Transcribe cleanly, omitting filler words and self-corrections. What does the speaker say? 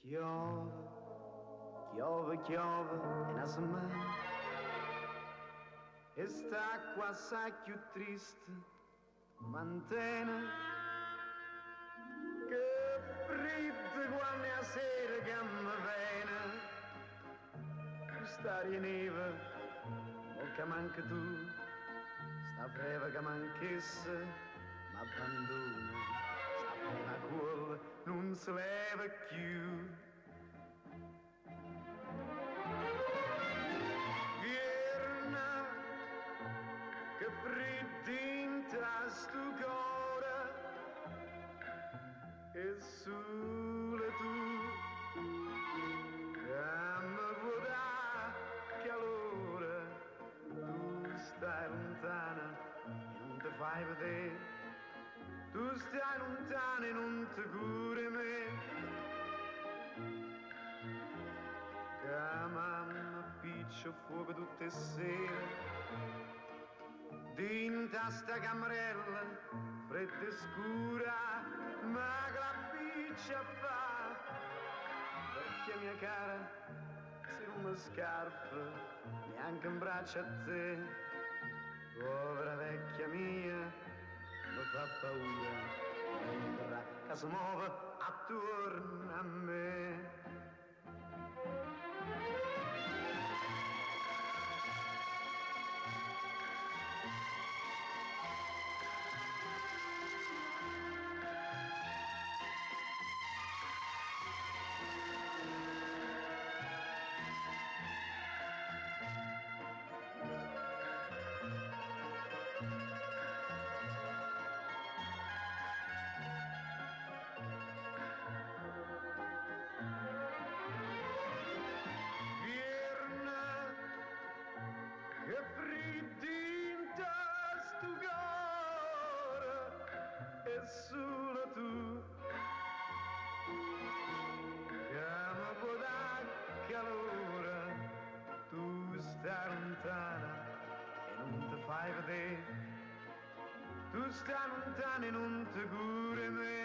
Chiove, chiove, chiove in una settimana e st'acqua assai più triste mantena che freddo quando è la sera che mi viene quest'aria neve o che manca tu sta freva che manchesse m'abbandona sta pena quella non si leva più. Che fredda sto cuore e solo tu che mi può dare calore tu stai lontana e non ti fai vedere tu stai lontana e non ti curi me che mamma piccia fuoco tutte le sere dinta sta camerella fredda e scura ma che la piccia fa vecchia mia cara se non mi scarpa neanche in braccio a te povera vecchia mia mi fa paura mentre che si muove attorno a me. Che friddinta sto cuore e solo tu che mi può dare calore tu stai lontana e non ti fai vedere tu stai lontana e non ti curi me